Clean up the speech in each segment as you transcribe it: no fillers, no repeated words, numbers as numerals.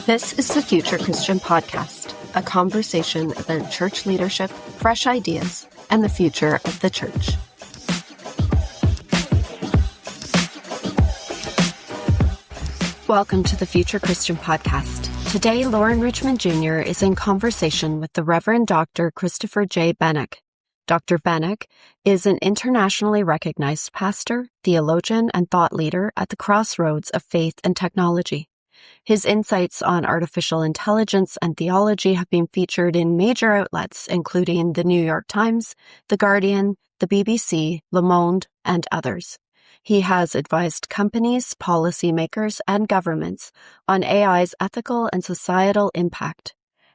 This is the Future Christian Podcast, a conversation about church leadership, fresh ideas, and the future of the church. Welcome to the Future Christian Podcast. Today, Loren Richmond Jr. is in conversation with the Reverend Dr. Christopher J. Benek. Dr. Benek is an internationally recognized pastor, theologian, and thought leader at the crossroads of faith and technology. His insights on artificial intelligence and theology have been featured in major outlets, including the New York Times, The Guardian, the BBC, Le Monde, and others. He has advised companies, policymakers, and governments on AI's ethical and societal impact.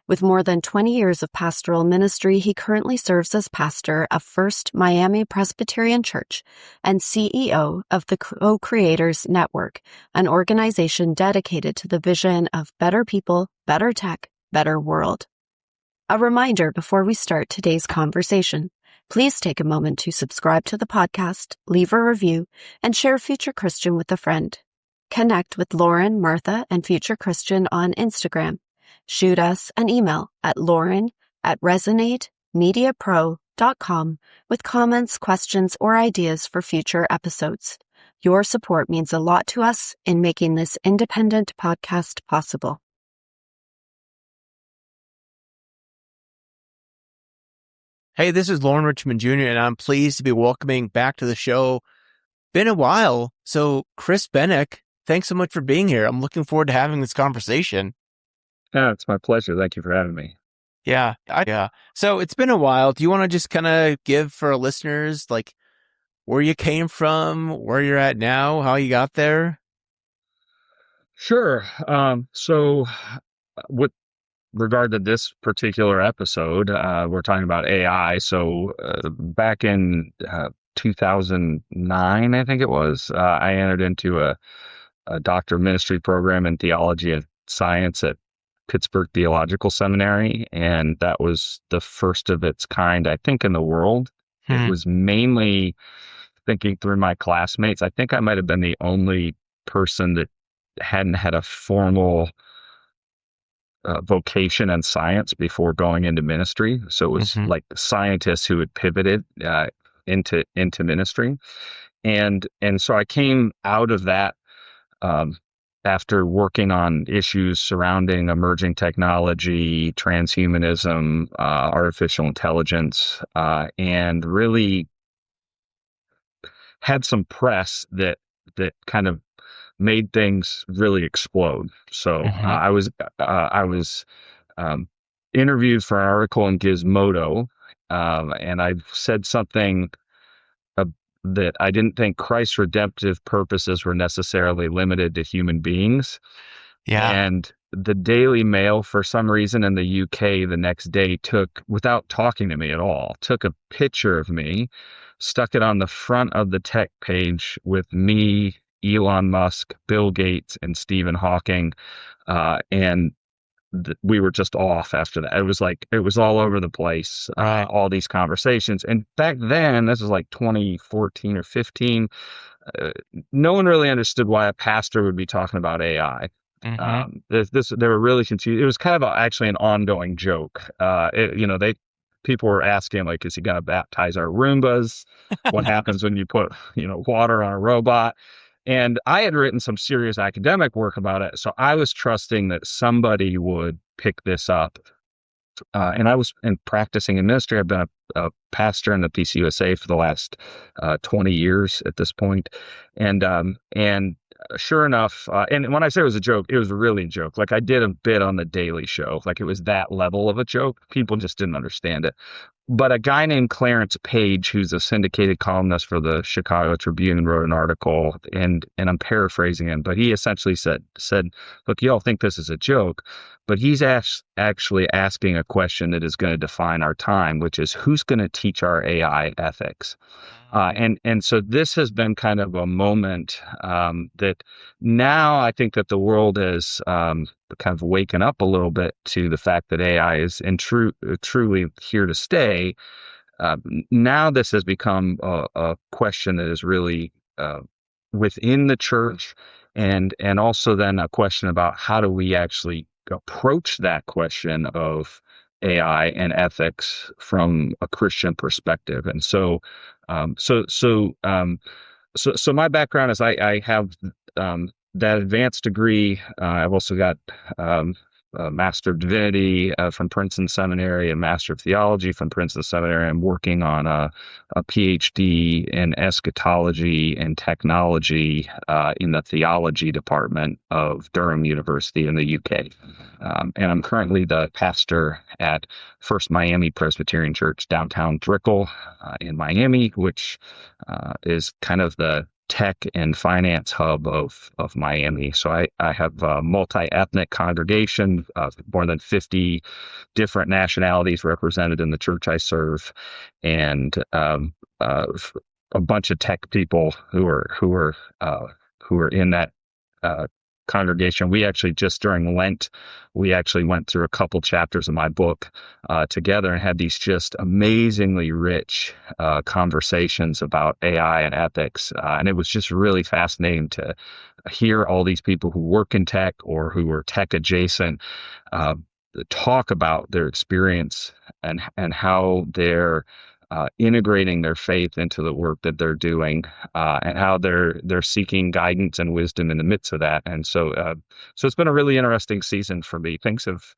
With more than 20 years of pastoral ministry, he currently serves as pastor of First Miami Presbyterian Church and CEO of the Co-Creators Network, an organization dedicated to the vision of better people, better tech, better world. A reminder before we start today's conversation. Please take a moment to subscribe to the podcast, leave a review, and share Future Christian with a friend. Connect with Loren, Martha, and Future Christian on Instagram. Shoot us an email at loren@resonatemediapro.com with comments, questions, or ideas for future episodes. Your support means a lot to us in making this independent podcast possible. Hey, this is Loren Richmond Jr., and I'm pleased to be welcoming back to the show. Been a while, so Chris Benek, thanks so much for being here. I'm looking forward to having this conversation. Yeah, it's my pleasure. Thank you for having me. Yeah. So it's been a while. Do you want to just kind of give for our listeners, like, where you came from, where you're at now, how you got there? Sure. So with regard to this particular episode, we're talking about AI. So back in 2009, I think it was, I entered into a doctor of ministry program in theology and science at Pittsburgh Theological Seminary, and that was the first of its kind, I think, in the world. It was mainly thinking through my classmates. I think I might have been the only person that hadn't had a formal vocation in science before going into ministry. So it was like scientists who had pivoted into ministry, and so I came out of that after working on issues surrounding emerging technology, transhumanism, artificial intelligence, and really had some press that kind of made things really explode. So I was interviewed for an article in Gizmodo, and I said something that I didn't think Christ's redemptive purposes were necessarily limited to human beings. Yeah. And the Daily Mail, for some reason in the UK the next day, without talking to me at all, took a picture of me, stuck it on the front of the tech page with me, Elon Musk, Bill Gates, and Stephen Hawking. And we were just off after that. It was all over the place, all these conversations. And back then, this was like 2014 or 15, no one really understood why a pastor would be talking about AI. They were really confused. It was kind of actually an ongoing joke. People were asking, like, is he going to baptize our Roombas? What happens when you put, water on a robot? And I had written some serious academic work about it, so I was trusting that somebody would pick this up. And I was practicing in ministry. I've been a pastor in the PCUSA for the last 20 years at this point. And sure enough, and when I say it was a joke, it was really a joke. Like, I did a bit on the Daily Show. Like, it was that level of a joke. People just didn't understand it. But a guy named Clarence Page, who's a syndicated columnist for the Chicago Tribune, wrote an article, and I'm paraphrasing him, but he essentially said, look, you all think this is a joke, but he's actually asking a question that is going to define our time, which is, who's going to teach our AI ethics? And so this has been kind of a moment that now I think that the world is kind of waking up a little bit to the fact that AI is truly here to stay. Now this has become a question that is really within the church, and also then a question about how do we actually approach that question of AI and ethics from a Christian perspective. And so my background is I have that advanced degree. I've also got a Master of Divinity from Princeton Seminary, a Master of Theology from Princeton Seminary. I'm working on a PhD in eschatology and technology in the theology department of Durham University in the UK. And I'm currently the pastor at First Miami Presbyterian Church downtown Brickell in Miami, which is kind of the tech and finance hub of Miami. So I have a multi-ethnic congregation of more than 50 different nationalities represented in the church I serve, and a bunch of tech people who are in that congregation. We actually, just during Lent, we actually went through a couple chapters of my book together and had these just amazingly rich conversations about AI and ethics. And it was just really fascinating to hear all these people who work in tech or who are tech adjacent talk about their experience and how they're integrating their faith into the work that they're doing, and how they're seeking guidance and wisdom in the midst of that. And so it's been a really interesting season for me. Things have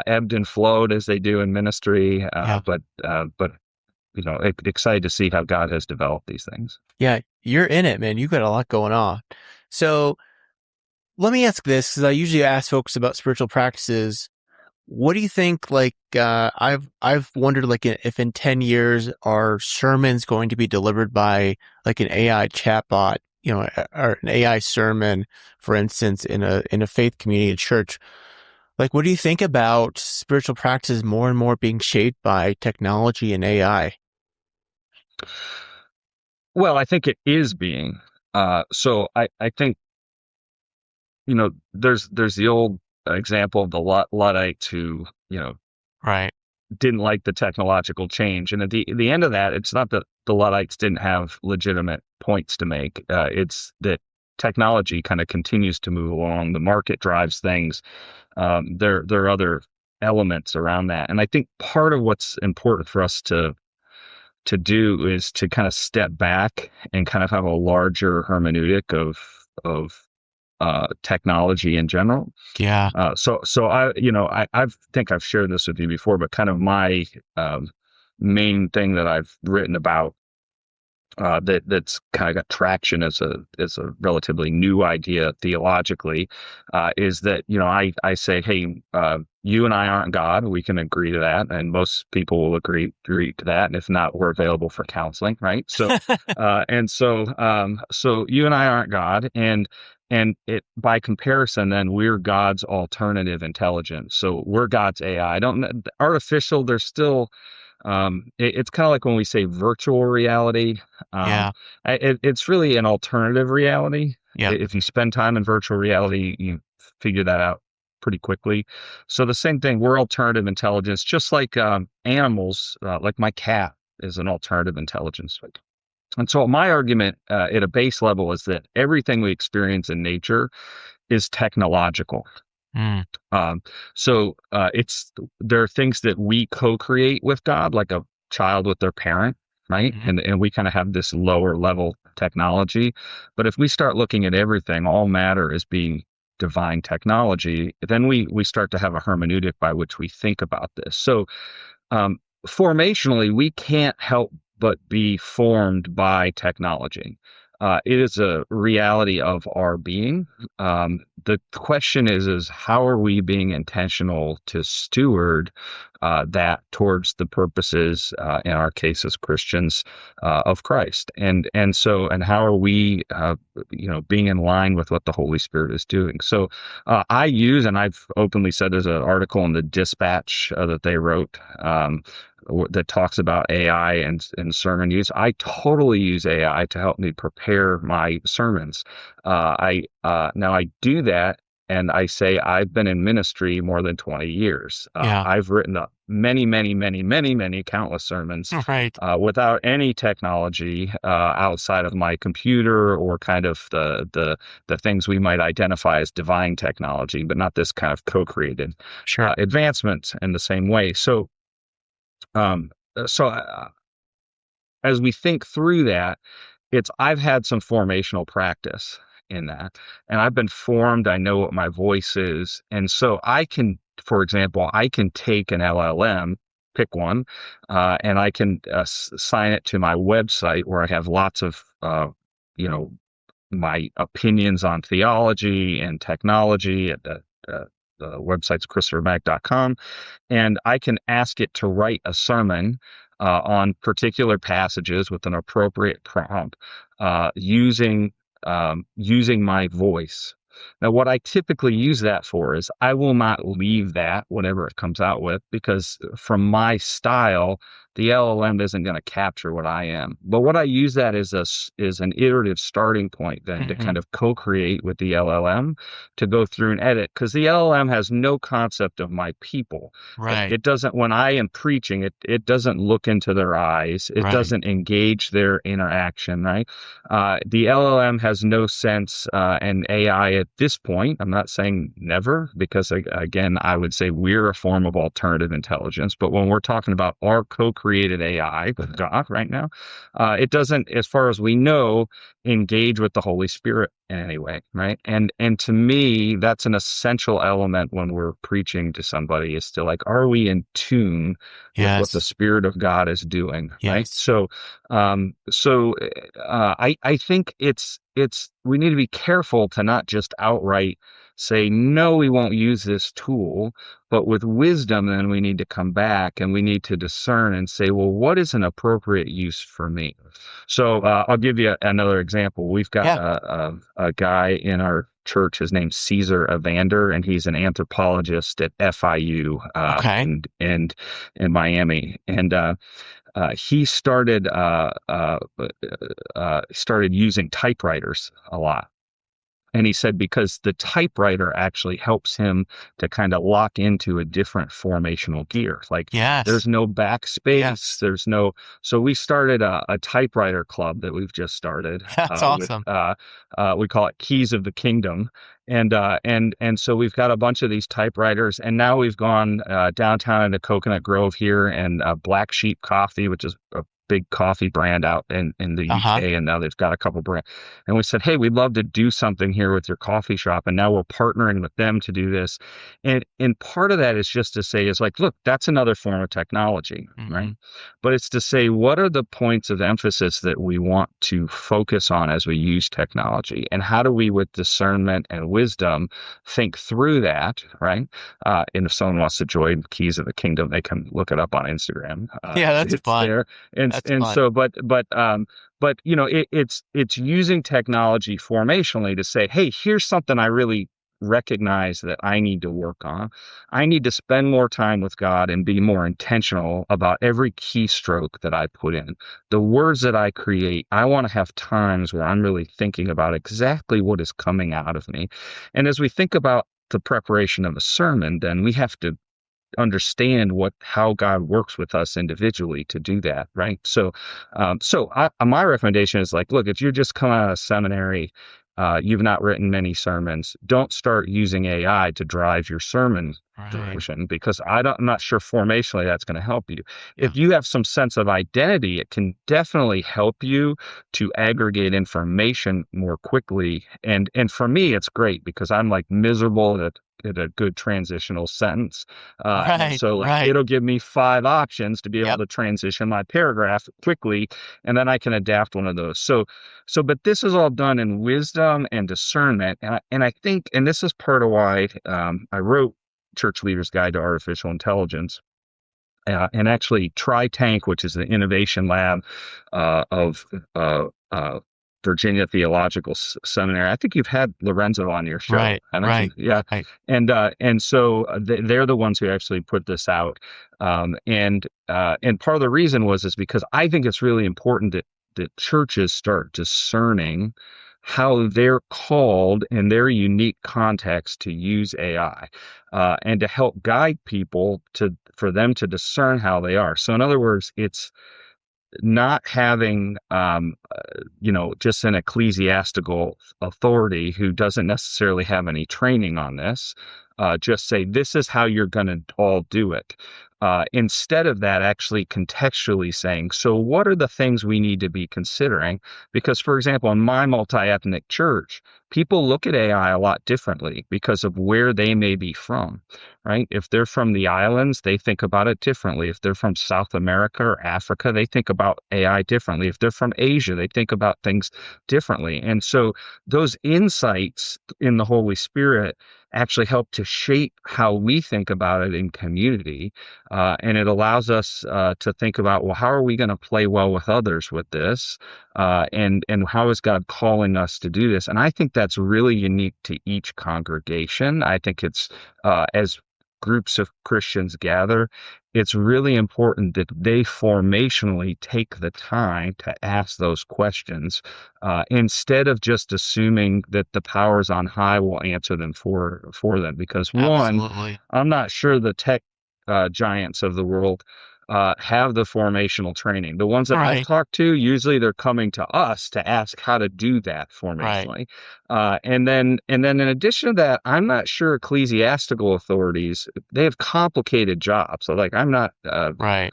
ebbed and flowed as they do in ministry, but excited to see how God has developed these things. Yeah, you're in it, man. You've got a lot going on. So let me ask this, because I usually ask folks about spiritual practices. What do you think, I've wondered, if in 10 years, are sermons going to be delivered by an AI chatbot, or an AI sermon, for instance, in a faith community, a church? What do you think about spiritual practices more and more being shaped by technology and AI? Well, I think it is being. So I think, there's the old example of the Luddites who, Right. didn't like the technological change. And at the end of that, it's not that the Luddites didn't have legitimate points to make. It's that technology kind of continues to move along. The market drives things. There are other elements around that. And I think part of what's important for us to do is to kind of step back and kind of have a larger hermeneutic of technology in general. Yeah. So I think I've shared this with you before, but kind of my main thing that I've written about that's kind of got traction as a relatively new idea theologically is that I say, hey, you and I aren't God. We can agree to that, and most people will agree to that. And if not, we're available for counseling, right? So so you and I aren't God, and it, by comparison, then we're God's alternative intelligence. So we're God's AI. Artificial. There's still. It's kind of like when we say virtual reality. It's really an alternative reality. Yeah. If you spend time in virtual reality, you figure that out pretty quickly. So the same thing, we're alternative intelligence, just like animals, like my cat is an alternative intelligence. And so my argument at a base level is that everything we experience in nature is technological. So there are things that we co-create with God, like a child with their parent, right? Mm-hmm. And we kind of have this lower level technology. But if we start looking at everything, all matter as being divine technology, then we start to have a hermeneutic by which we think about this. So formationally, we can't help but be formed by technology. It is a reality of our being. The question is how are we being intentional to steward that towards the purposes, in our case as Christians, of Christ, and how are we, being in line with what the Holy Spirit is doing? So I use, and I've openly said, there's an article in the Dispatch that they wrote that talks about AI and sermon use. I totally use AI to help me prepare my sermons. Now I do that and I say I've been in ministry more than 20 years. Yeah. I've written many countless sermons Right. without any technology outside of my computer or kind of the things we might identify as divine technology, but not this kind of co-created Sure. advancements in the same way. Um, so as we think through that, I've had some formational practice in that, and I've been formed. I know what my voice is. And so for example, I can take an LLM, pick one, and I can sign it to my website where I have lots of, you know, my opinions on theology and technology at the website's christopherbenek.com. And I can ask it to write a sermon on particular passages with an appropriate prompt using my voice. Now, what I typically use that for is I will not leave that, whatever it comes out with, because from my style, the LLM isn't going to capture what I am. But what I use that is an iterative starting point then to kind of co-create with the LLM to go through and edit, because the LLM has no concept of my people. Right. It doesn't, when I am preaching, it doesn't look into their eyes. It doesn't engage their interaction, right? The LLM has no sense, and AI at this point, I'm not saying never, because again, I would say we're a form of alternative intelligence. But when we're talking about our co-created AI with God right now, it doesn't, as far as we know, engage with the Holy Spirit in any way, right? And to me, that's an essential element when we're preaching to somebody, is to like, are we in tune with what the Spirit of God is doing, right? So I think it's we need to be careful to not just outright say, no, we won't use this tool, but with wisdom, then we need to come back and we need to discern and say, well, what is an appropriate use for me? So I'll give you another example. We've got a guy in our church. His name's Caesar Evander, and he's an anthropologist at FIU in Miami. And he started using typewriters a lot. And he said because the typewriter actually helps him to kind of lock into a different formational gear. Like there's no backspace. There's no. So we started a typewriter club that we've just started. That's awesome. We call it Keys of the Kingdom. And so we've got a bunch of these typewriters, and now we've gone downtown into Coconut Grove here, and Black Sheep Coffee, which is a big coffee brand out in the UK, and now they've got a couple brands. And we said, hey, we'd love to do something here with your coffee shop, and now we're partnering with them to do this. And part of that is just to say, is like, look, that's another form of technology, right? But it's to say, what are the points of emphasis that we want to focus on as we use technology, and how do we, with discernment and wisdom, think through that, right? And if someone wants to join Keys of the Kingdom, they can look it up on Instagram. That's fun. There. And fun. so, but you know, it's using technology formationally to say, hey, here's something I really recognize that I need to work on. I need to spend more time with God and be more intentional about every keystroke that I put in. The words that I create, I want to have times where I'm really thinking about exactly what is coming out of me. And as we think about the preparation of a sermon, then we have to understand how God works with us individually to do that, right? So my recommendation is like, look, if you're just coming out of seminary, you've not written many sermons, don't start using AI to drive your sermon direction, because I'm not sure formationally that's going to help you. If you have some sense of identity, it can definitely help you to aggregate information more quickly. And for me, it's great because I'm like miserable at a good transitional sentence. And so it'll give me 5 options to be able to transition my paragraph quickly, and then I can adapt one of those. So, but this is all done in wisdom and discernment. And I think, and this is part of why I wrote Church Leader's Guide to Artificial Intelligence. And actually TriTank, which is the innovation lab of Virginia Theological Seminary. I think you've had Lorenzo on your show. Right. Yeah. Right. And so they're the ones who actually put this out. And part of the reason is because I think it's really important that churches start discerning how they're called in their unique context to use AI, and to help guide people for them to discern how they are. So in other words, it's not having, just an ecclesiastical authority who doesn't necessarily have any training on this, just say, this is how you're going to all do it. Instead of that, actually contextually saying, so what are the things we need to be considering? Because, for example, in my multi-ethnic church, people look at AI a lot differently because of where they may be from, right? If they're from the islands, they think about it differently. If they're from South America or Africa, they think about AI differently. If they're from Asia, they think about things differently. And so those insights in the Holy Spirit actually help to shape how we think about it in community. And it allows us to think about, well, how are we going to play well with others with this? And how is God calling us to do this? And I think that's really unique to each congregation. I think it's, as groups of Christians gather, it's really important that they formationally take the time to ask those questions, instead of just assuming that the powers on high will answer them for them. Because one, Absolutely. I'm not sure the tech giants of the world have the formational training. The ones that I've Right. talked to, usually they're coming to us to ask how to do that Right. formationally. And then in addition to that, I'm not sure ecclesiastical authorities, they have complicated jobs. So like, I'm not, Right.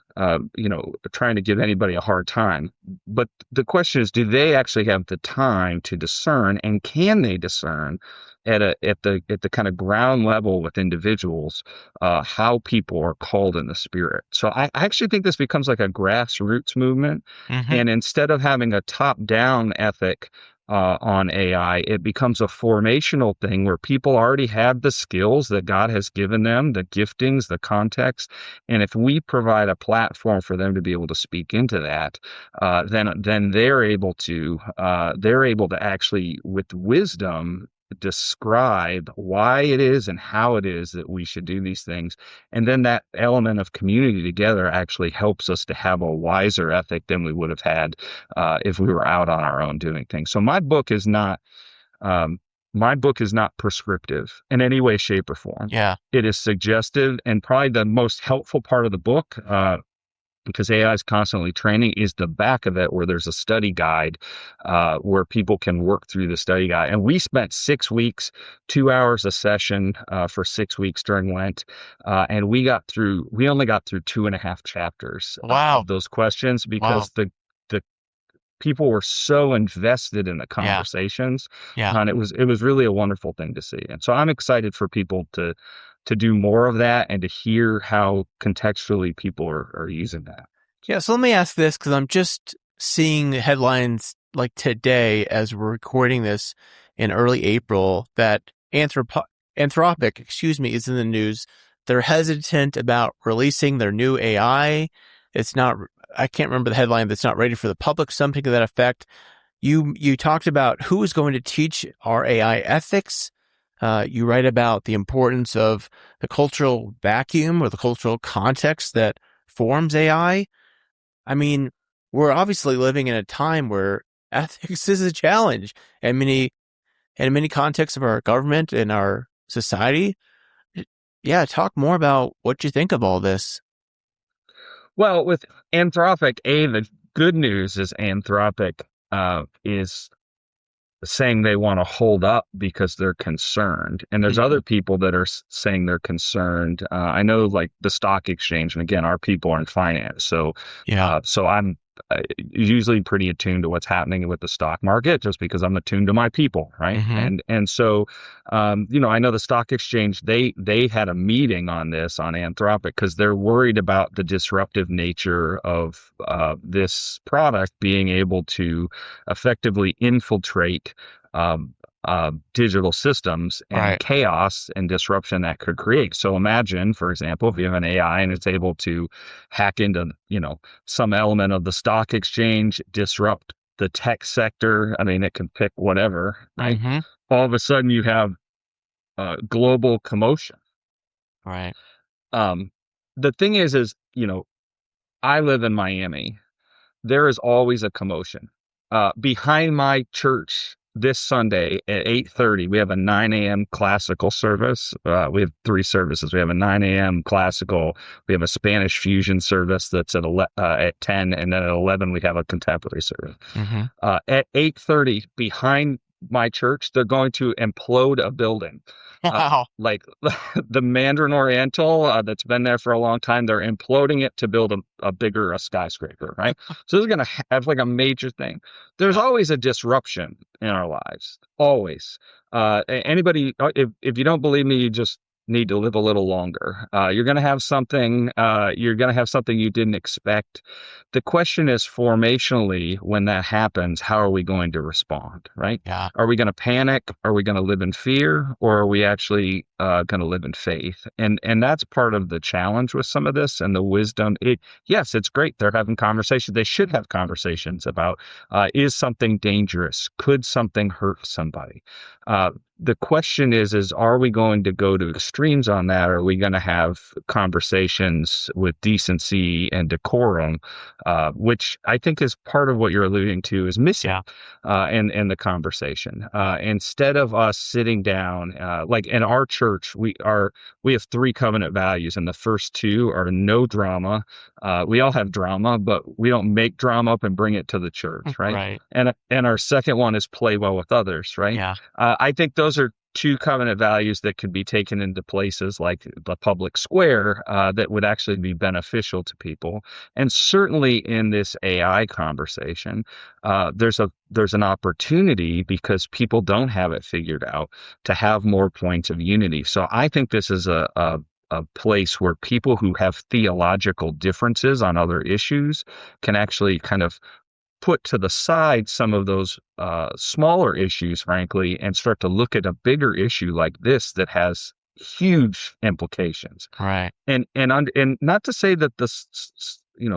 trying to give anybody a hard time. But the question is, do they actually have the time to discern, and can they discern at the kind of ground level with individuals, how people are called in the Spirit? So I actually think this becomes like a grassroots movement. Mm-hmm. And instead of having a top-down ethic on AI, it becomes a formational thing where people already have the skills that God has given them, the giftings, the context. And if we provide a platform for them to be able to speak into that, then they're able to actually, with wisdom, describe why it is and how it is that we should do these things. And then that element of community together actually helps us to have a wiser ethic than we would have had if we were out on our own doing things. So um, my book is not prescriptive in any way, shape, or form. Yeah. It is suggestive, and probably the most helpful part of the book, because AI is constantly training, is the back of it, where there's a study guide, where people can work through the study guide. And we spent 6 weeks, 2 hours a session, for 6 weeks during Lent. And we only got through 2.5 chapters Wow. of those questions, Wow. because the people were so invested in the Yeah. conversations. Yeah. And it was really a wonderful thing to see. And so I'm excited for people to do more of that, and to hear how contextually people are using that. Yeah. So let me ask this, because I'm just seeing headlines like today as we're recording this in early April that Anthropic, is in the news. They're hesitant about releasing their new AI. I can't remember the headline, that's not ready for the public, something to that effect. You talked about who is going to teach our AI ethics. You write about the importance of the cultural vacuum or the cultural context that forms AI. I mean, we're obviously living in a time where ethics is a challenge in many contexts of our government and our society. Yeah, talk more about what you think of all this. Well, with Anthropic, the good news is Anthropic is saying they want to hold up because they're concerned. And there's other people that are saying they're concerned. I know, like the stock exchange, and again, our people are in finance. So, Yeah. so I'm usually pretty attuned to what's happening with the stock market, just because I'm attuned to my people, right? Mm-hmm. And so, I know the stock exchange, they had a meeting on this, on Anthropic, because they're worried about the disruptive nature of this product being able to effectively infiltrate digital systems, and Right. chaos and disruption that could create. So imagine, for example, if you have an AI and it's able to hack into, some element of the stock exchange, disrupt the tech sector. I mean, it can pick whatever, right? Mm-hmm. All of a sudden you have global commotion. Right. The thing is, I live in Miami. There is always a commotion. Behind my church, this Sunday at 8:30, we have a 9 a.m. classical service. We have 3 services. We have a 9 a.m. classical. We have a Spanish fusion service that's at 10, and then at 11 we have a contemporary service. Mm-hmm. At 8:30, behind my church, they're going to implode a building. Wow. Like the Mandarin Oriental that's been there for a long time, they're imploding it to build a bigger skyscraper, right? So this is going to have like a major thing. There's always a disruption in our lives, always. Anybody, if you don't believe me, you just need to live a little longer. You're going to have something. You're going to have something you didn't expect. The question is, formationally, when that happens, how are we going to respond? Right? Yeah. Are we going to panic? Are we going to live in fear, or are we actually going to live in faith? And that's part of the challenge with some of this and the wisdom. Yes, it's great. They're having conversations. They should have conversations about is something dangerous? Could something hurt somebody? The question is are we going to go to extremes on that? Or are we going to have conversations with decency and decorum, which I think is part of what you're alluding to is missing in the conversation. Instead of us sitting down, like in our church, we have 3 covenant values, and the first 2 are no drama. We all have drama, but we don't make drama up and bring it to the church, right? Right. And our second one is play well with others, right? Yeah. I think those are 2 covenant values that could be taken into places like the public square that would actually be beneficial to people. And certainly in this AI conversation, there's an opportunity, because people don't have it figured out, to have more points of unity. So I think this is a place where people who have theological differences on other issues can actually kind of put to the side some of those smaller issues, frankly, and start to look at a bigger issue like this that has huge implications. Right. And not to say that the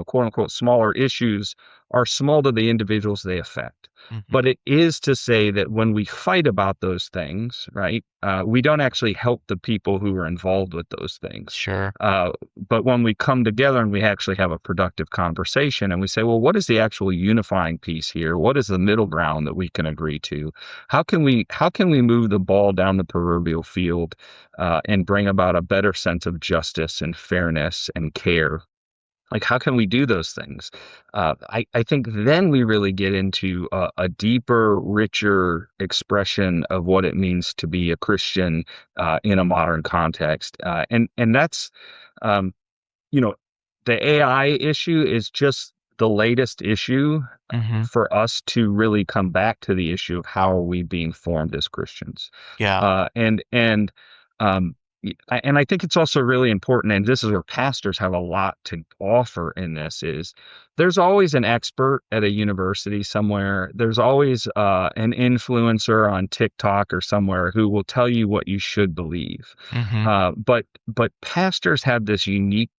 quote unquote smaller issues are small to the individuals they affect, but it is to say that when we fight about those things, right, we don't actually help the people who are involved with those things. Sure. But when we come together and we actually have a productive conversation and we say, well, what is the actual unifying piece here? What is the middle ground that we can agree to? How can we move the ball down the proverbial field and bring about a better sense of justice and fairness and care? Like, how can we do those things? I think then we really get into a deeper, richer expression of what it means to be a Christian in a modern context. And that's, the AI issue is just the latest issue for us to really come back to the issue of how are we being formed as Christians. Yeah. And I think it's also really important, and this is where pastors have a lot to offer in this, is there's always an expert at a university somewhere. There's always an influencer on TikTok or somewhere who will tell you what you should believe. But pastors have this unique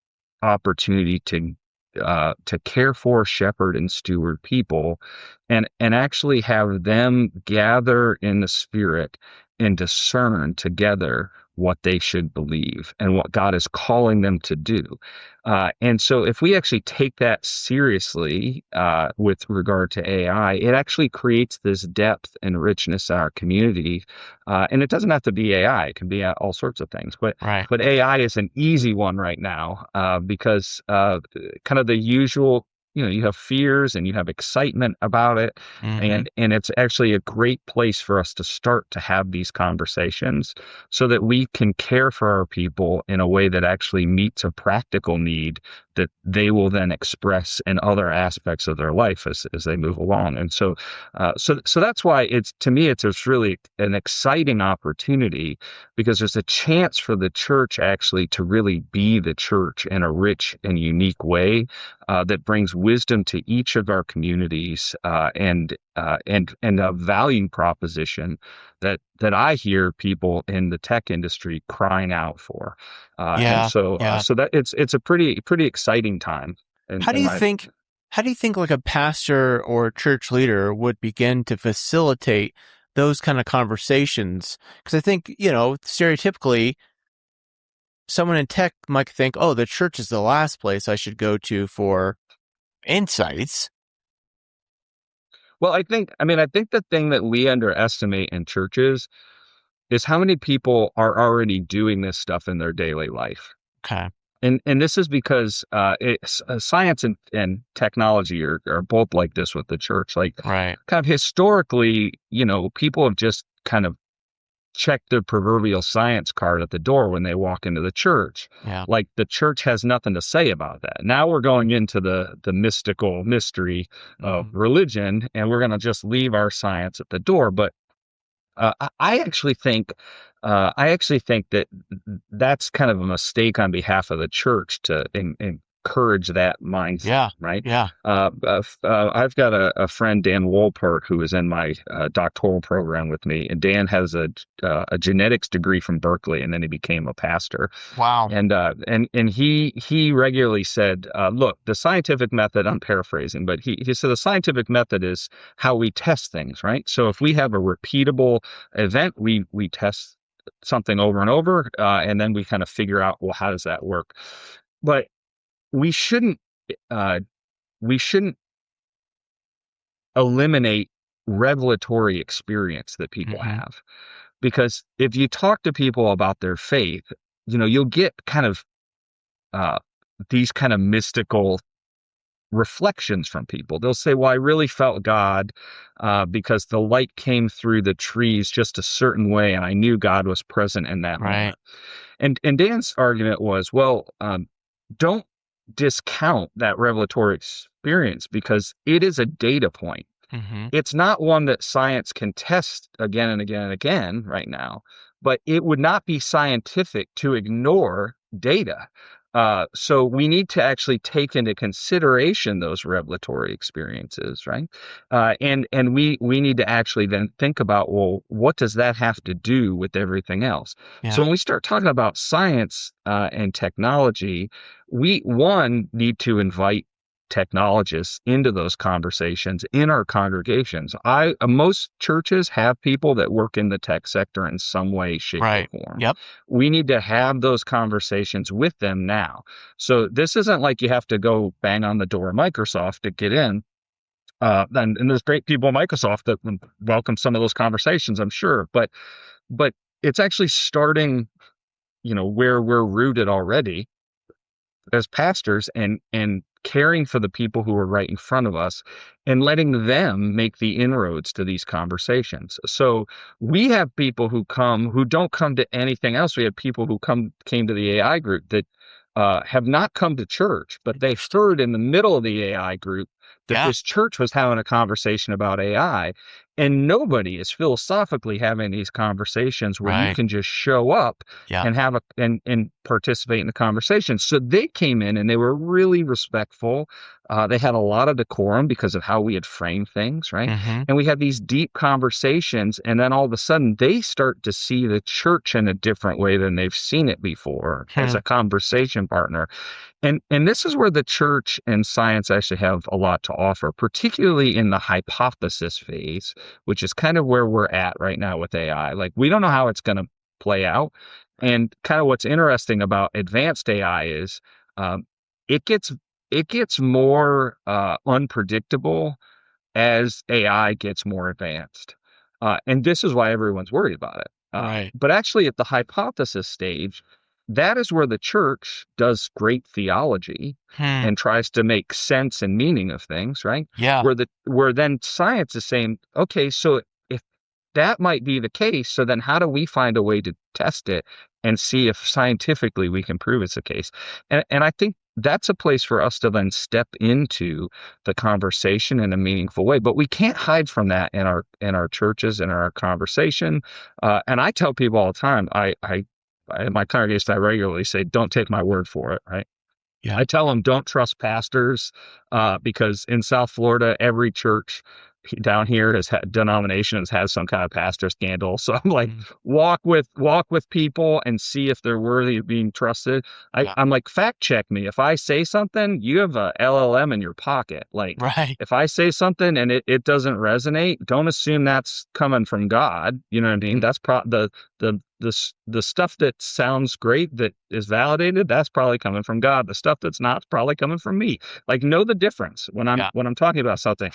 opportunity to care for, shepherd, and steward people, and actually have them gather in the Spirit and discern together what they should believe and what God is calling them to do. And so if we actually take that seriously with regard to AI, it actually creates this depth and richness in our community. And it doesn't have to be AI. It can be all sorts of things. But AI is an easy one right now because kind of the usual, you have fears and you have excitement about it. And it's actually a great place for us to start to have these conversations so that we can care for our people in a way that actually meets a practical need that they will then express in other aspects of their life as they move along. And so that's why to me, it's really an exciting opportunity, because there's a chance for the church actually to really be the church in a rich and unique way that brings wisdom to each of our communities and a value proposition that I hear people in the tech industry crying out for. And so that it's a pretty exciting time. How do you think like a pastor or church leader would begin to facilitate those kind of conversations? Because I think, stereotypically, someone in tech might think, oh, the church is the last place I should go to for insights. Well, I think the thing that we underestimate in churches is how many people are already doing this stuff in their daily life. Okay. And this is because science and technology are both like this with the church. Like, Right. kind of historically, people have just kind of checked their proverbial science card at the door when they walk into the church. Yeah. Like, the church has nothing to say about that. Now we're going into the mystical mystery of religion, and we're going to just leave our science at the door. But I actually think that that's kind of a mistake on behalf of the church to encourage that mindset. Yeah. Right. Yeah. I've got a friend, Dan Wolpert, who is in my doctoral program with me, and Dan has a genetics degree from Berkeley, and then he became a pastor. Wow. And he regularly said, look, the scientific method, I'm paraphrasing, but he said the scientific method is how we test things, right? So if we have a repeatable event, we test something over and over, and then we kind of figure out, well, how does that work? But we shouldn't eliminate revelatory experience that people have, because if you talk to people about their faith, you'll get kind of these kind of mystical reflections from people. They'll say, well, I really felt God because the light came through the trees just a certain way, and I knew God was present in that moment. And Dan's argument was, well, don't discount that revelatory experience, because it is a data point. It's not one that science can test again and again and again right now, but it would not be scientific to ignore data. So we need to actually take into consideration those revelatory experiences, right? And we need to actually then think about, well, what does that have to do with everything else? Yeah. So when we start talking about science and technology, we need to invite technologists into those conversations in our congregations. Most churches have people that work in the tech sector in some way, shape, or form. Yep. We need to have those conversations with them now. So this isn't like you have to go bang on the door of Microsoft to get in. And there's great people at Microsoft that welcome some of those conversations, I'm sure. But it's actually starting, where we're rooted already as pastors, and caring for the people who are right in front of us and letting them make the inroads to these conversations. So we have people who don't come to anything else. We have people who came to the AI group that have not come to church, but they heard in the middle of the AI group that this church was having a conversation about AI, and nobody is philosophically having these conversations where you can just show up and have and participate in the conversation. So they came in and they were really respectful. They had a lot of decorum because of how we had framed things, right? And we had these deep conversations, and then all of a sudden they start to see the church in a different way than they've seen it before as a conversation partner. And this is where the church and science actually have a lot to offer, particularly in the hypothesis phase, which is kind of where we're at right now with AI. Like, we don't know how it's going to play out. And kind of what's interesting about advanced AI is it gets more unpredictable as AI gets more advanced. And this is why everyone's worried about it. But actually at the hypothesis stage, that is where the church does great theology and tries to make sense and meaning of things, right? Yeah. Where then science is saying, okay, so if that might be the case, so then how do we find a way to test it and see if scientifically we can prove it's the case? And I think that's a place for us to then step into the conversation in a meaningful way. But we can't hide from that in our churches and our conversation. And I tell people all the time, in my congregation, I regularly say, don't take my word for it, right? Yeah. I tell them, don't trust pastors, because in South Florida, every church down here denominations has some kind of pastor scandal. So I'm like, walk with people and see if they're worthy of being trusted. I'm like, fact check me. If I say something, you have a LLM in your pocket. Like, if I say something and it doesn't resonate, don't assume that's coming from God. You know what I mean? That's the the stuff that sounds great, that is validated, that's probably coming from God. The stuff that's not, is probably coming from me. Like, know the difference when I'm talking about something,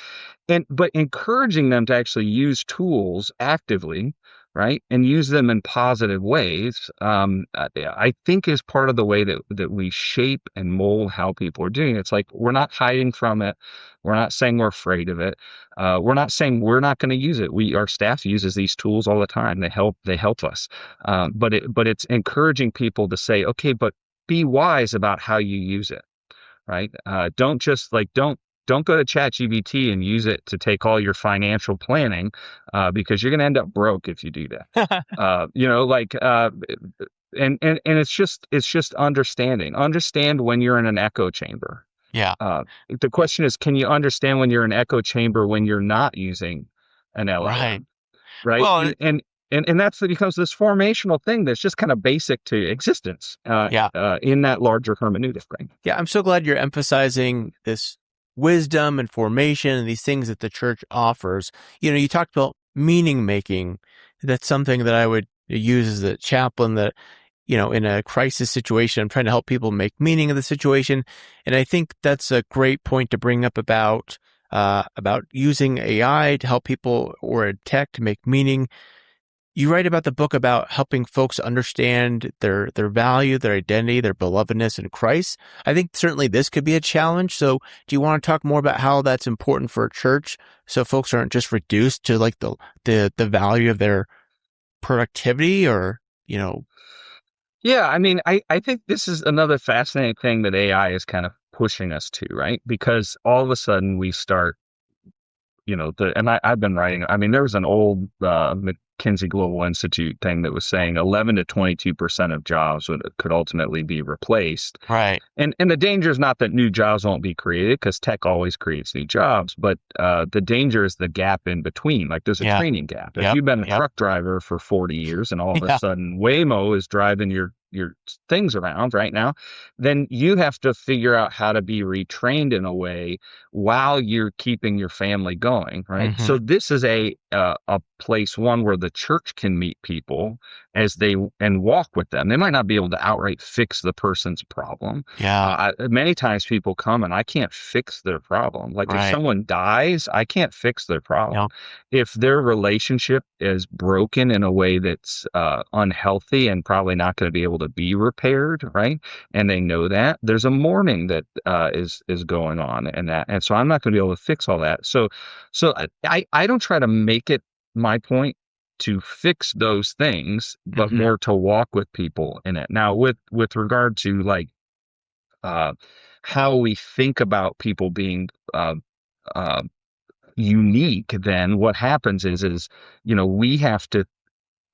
but encouraging them to actually use tools actively, right, and use them in positive ways, I think is part of the way that we shape and mold how people are doing it. It's like, we're not hiding from it. We're not saying we're afraid of it. We're not saying we're not going to use it. Our staff uses these tools all the time. They help us. But it's encouraging people to say, okay, but be wise about how you use it, right? Don't just don't go to ChatGPT and use it to take all your financial planning, because you're going to end up broke if you do that. And it's just understand when you're in an echo chamber. Yeah. The question is, can you understand when you're in an echo chamber when you're not using an LLM? Right. Well, and that's becomes this formational thing that's just kind of basic to existence, in that larger hermeneutic, right? Yeah, I'm so glad you're emphasizing this wisdom and formation and these things that the church offers. You talked about meaning making. That's something that I would use as a chaplain, that, in a crisis situation, I'm trying to help people make meaning of the situation. And I think that's a great point to bring up about using AI to help people, or tech to make meaning. You write about the book about helping folks understand their value, their identity, their belovedness in Christ. I think certainly this could be a challenge. So do you want to talk more about how that's important for a church, so folks aren't just reduced to like the value of their productivity, or, Yeah, I mean, I think this is another fascinating thing that AI is kind of pushing us to, right? Because all of a sudden we start, I've been writing, I mean, there was an old McKinsey Global Institute thing that was saying 11 to 22% of jobs could ultimately be replaced. Right. And the danger is not that new jobs won't be created, because tech always creates new jobs, but the danger is the gap in between. Like, there's a training gap. If you've been a truck driver for 40 years and all of a sudden Waymo is driving your things around right now, then you have to figure out how to be retrained in a way while you're keeping your family going, right? Mm-hmm. So this is a place, one, where the church can meet people and walk with them. They might not be able to outright fix the person's problem. Many times people come and I can't fix their problem. Like, if someone dies, I can't fix their problem. If their relationship is broken in a way that's unhealthy and probably not going to be able to be repaired, right? And they know that, there's a mourning that is going on, and so I'm not going to be able to fix all that. So I don't try to make it my point to fix those things, but more to walk with people in it. Now, with regard to like how we think about people being unique, then what happens is we have to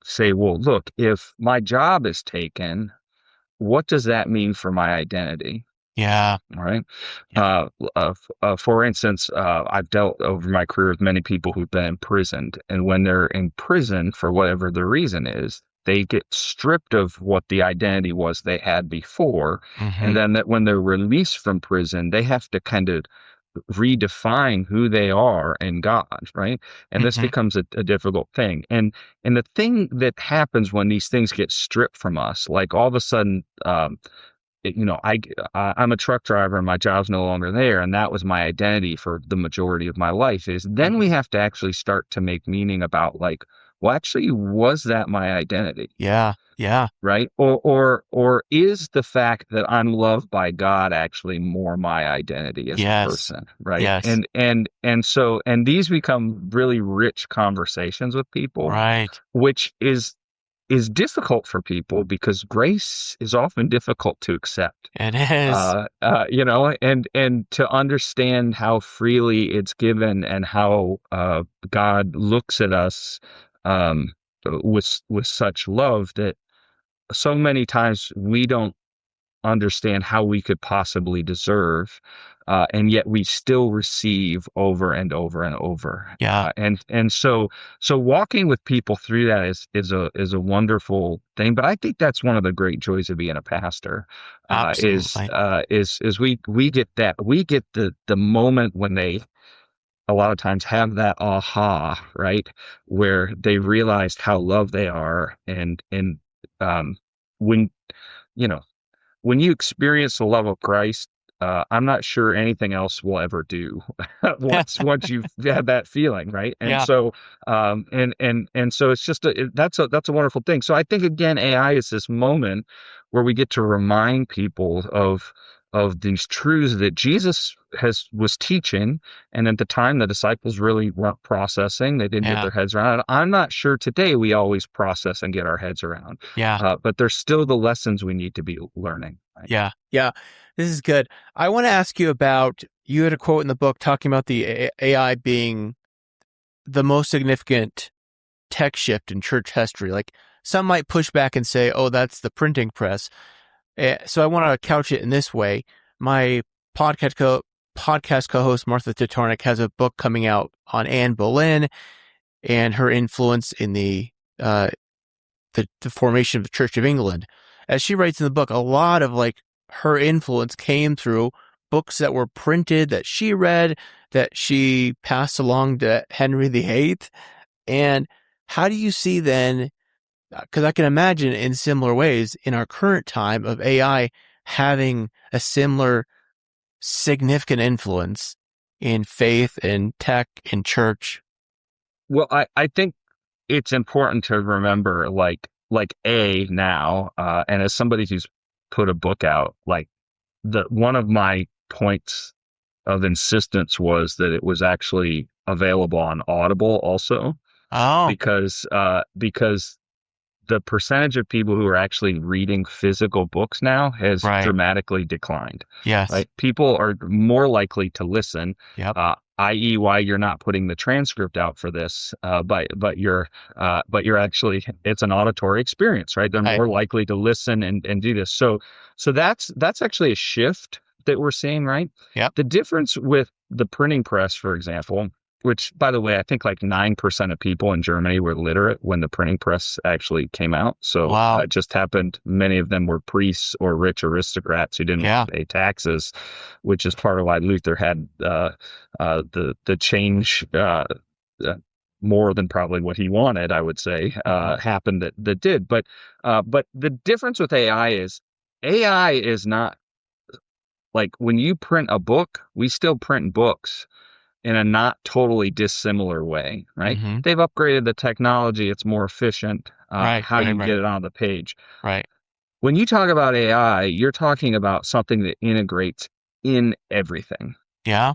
say, well, look, if my job is taken, what does that mean for my identity? Yeah. All right. For instance, I've dealt over my career with many people who've been imprisoned, and when they're in prison, for whatever the reason is, they get stripped of what the identity was they had before. And then that when they're released from prison, they have to kind of redefine who they are in God, right? And this becomes a difficult thing. And the thing that happens when these things get stripped from us, like all of a sudden, I'm a truck driver and my job's no longer there, and that was my identity for the majority of my life, is then we have to actually start to make meaning about, like, well, actually, was that my identity? Yeah. Right? Or is the fact that I'm loved by God actually more my identity as a person? Right. Yes. And these become really rich conversations with people. Right. Which is difficult for people, because grace is often difficult to accept. It is. And to understand how freely it's given, and how God looks at us with such love, that so many times we don't understand how we could possibly deserve, and yet we still receive over and over and over. And so walking with people through that is a wonderful thing. But I think that's one of the great joys of being a pastor. Is we get the moment when they a lot of times have that aha, right, where they realized how loved they are, and when, you know, when you experience the love of Christ, I'm not sure anything else will ever do once you've had that feeling, right? And Yeah. so, and so it's just that's a wonderful thing. So I think again, AI is this moment where we get to remind people of these truths that Jesus was teaching, and at the time the disciples really weren't processing. They didn't get Yeah. their heads around it. I'm not sure today we always process and get our heads around, Yeah. but there's still the lessons we need to be learning. Right? Yeah. Yeah. This is good. I want to ask you about, you had a quote in the book talking about the AI being the most significant tech shift in church history. Like, some might push back and say, oh, that's the printing press. So I want to couch it in this way. My podcast co-host Martha Tatarnik has a book coming out on Anne Boleyn and her influence in the formation of the Church of England. As she writes in the book, a lot of like her influence came through books that were printed, that she read, that she passed along to Henry VIII. And how do you see then, because I can imagine in similar ways in our current time of AI having a similar significant influence in faith and tech and church? Well, I think it's important to remember, now, and as somebody who's put a book out, like one of my points of insistence was that it was actually available on Audible also, Oh, because the percentage of people who are actually reading physical books now has right. dramatically declined. Yes. Right? People are more likely to listen, Yep. i.e., why you're not putting the transcript out for this, but you're actually, it's an auditory experience, right? They're more likely to listen and do this. So that's actually a shift that we're seeing, right? Yep. The difference with the printing press, for example, which, by the way, I think like 9% of people in Germany were literate when the printing press actually came out. So Wow. it just happened. Many of them were priests or rich aristocrats who didn't pay taxes, which is part of why Luther had the change more than probably what he wanted, I would say, happened that did. But the difference with AI is not like when you print a book, we still print books in a not totally dissimilar way, right? Mm-hmm. They've upgraded the technology. It's more efficient, how you get it on the page. Right. When you talk about AI, you're talking about something that integrates in everything. Yeah.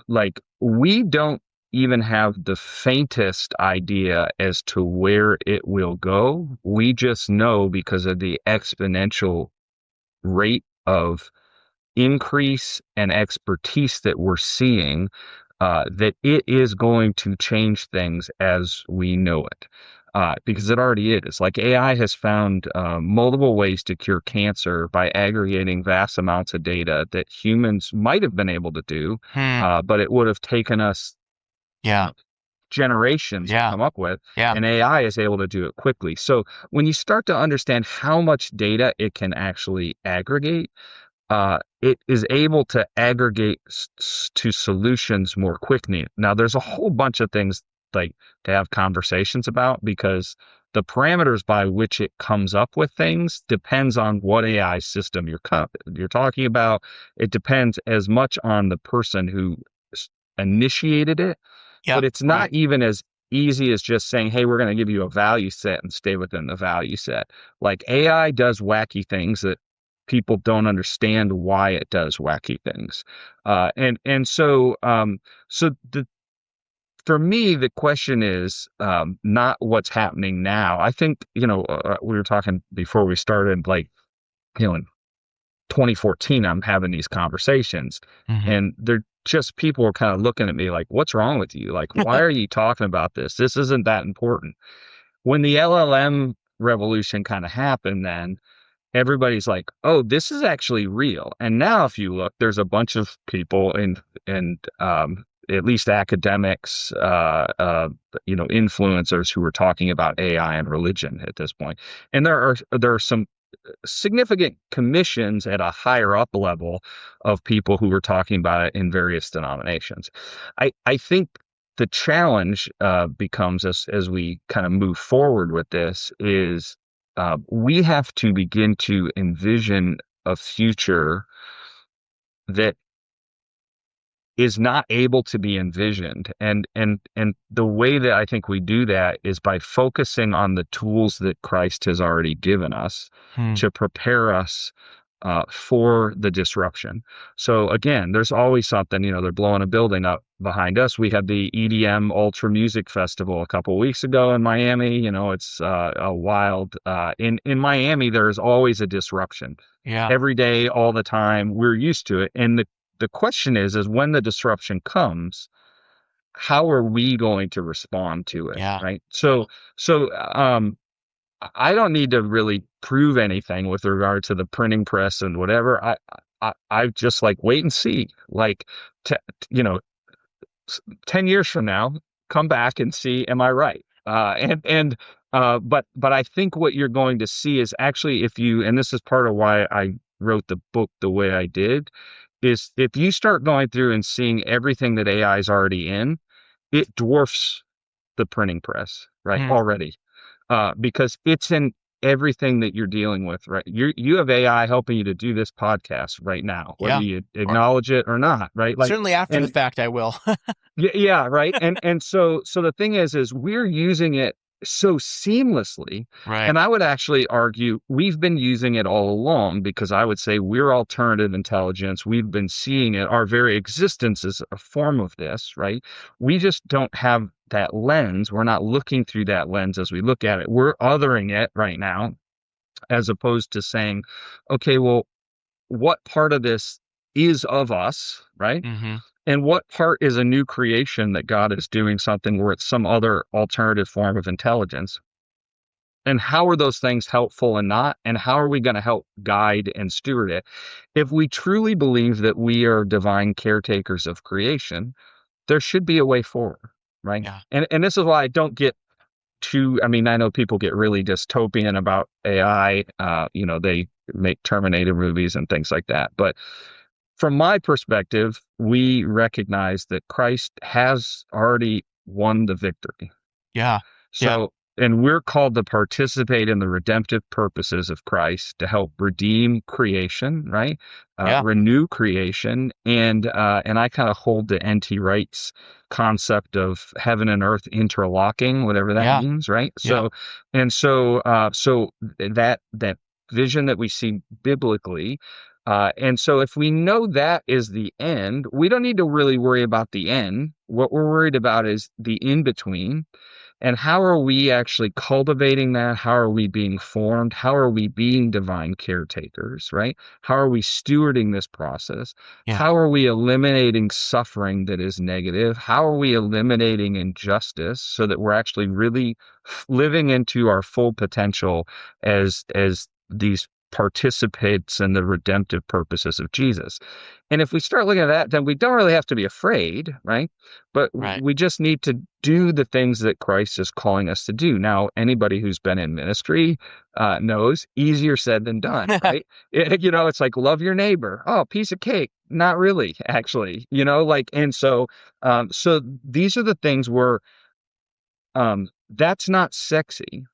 Like we don't even have the faintest idea as to where it will go. We just know because of the exponential rate of increase and expertise that we're seeing, that it is going to change things as we know it, because it already is. Like AI has found multiple ways to cure cancer by aggregating vast amounts of data that humans might have been able to do, but it would have taken us generations to come up with, and AI is able to do it quickly. So when you start to understand how much data it can actually aggregate, it is able to aggregate to solutions more quickly. Now, there's a whole bunch of things like to have conversations about, because the parameters by which it comes up with things depends on what AI system you're talking about. It depends as much on the person who initiated it, but it's not even as easy as just saying, hey, we're going to give you a value set and stay within the value set. Like AI does wacky things that people don't understand why it does wacky things. For me, the question is not what's happening now. I think, we were talking before we started, like, in 2014, I'm having these conversations, and they're just, people are kind of looking at me like, what's wrong with you? Like, why are you talking about this? This isn't that important. When the LLM revolution kind of happened, then everybody's like, oh, this is actually real. And now if you look, there's a bunch of people and at least academics, influencers who are talking about AI and religion at this point. And there are some significant commissions at a higher up level of people who are talking about it in various denominations. I think the challenge becomes, as we kind of move forward with this, is we have to begin to envision a future that is not able to be envisioned. And the way that I think we do that is by focusing on the tools that Christ has already given us to prepare us for the disruption. So again, there's always something, they're blowing a building up behind us. We had the EDM Ultra Music Festival a couple weeks ago in Miami. It's a wild, in Miami, there's always a disruption. Yeah. Every day, all the time. We're used to it. And the question is when the disruption comes, how are we going to respond to it? Yeah. Right. So I don't need to really prove anything with regard to the printing press and whatever. I just wait and see. 10 years from now, come back and see, am I right? But I think what you're going to see is actually and this is part of why I wrote the book the way I did, is if you start going through and seeing everything that AI is already in, it dwarfs the printing press, right? Already. Because it's in everything that you're dealing with, right? You have AI helping you to do this podcast right now, whether you acknowledge it or not, right? Certainly after the fact, I will. Yeah, right. And so the thing is we're using it so seamlessly. Right. And I would actually argue we've been using it all along, because I would say we're alternative intelligence. We've been seeing it. Our very existence is a form of this, right? We just don't have that lens. We're not looking through that lens as we look at it. We're othering it right now, as opposed to saying, okay, well, what part of this is of us, right? And what part is a new creation that God is doing something where it's some other alternative form of intelligence? And how are those things helpful and not? And how are we going to help guide and steward it? If we truly believe that we are divine caretakers of creation, there should be a way forward, right? Yeah. And this is why I don't get I know people get really dystopian about AI. They make Terminator movies and things like that. But from my perspective, we recognize that Christ has already won the victory. Yeah. And we're called to participate in the redemptive purposes of Christ to help redeem creation, right? Renew creation. And I kind of hold the N.T. Wright's concept of heaven and earth interlocking, whatever that means, right? So that vision that we see biblically. And so if we know that is the end, we don't need to really worry about the end. What we're worried about is the in-between. And how are we actually cultivating that? How are we being formed? How are we being divine caretakers, right? How are we stewarding this process? Yeah. How are we eliminating suffering that is negative? How are we eliminating injustice so that we're actually really living into our full potential as these participants in the redemptive purposes of Jesus? And if we start looking at that, then we don't really have to be afraid, right? But we just need to do the things that Christ is calling us to do. Now, anybody who's been in ministry knows easier said than done, right? It's like love your neighbor. Oh, piece of cake. Not really, actually, and so these are the things where that's not sexy.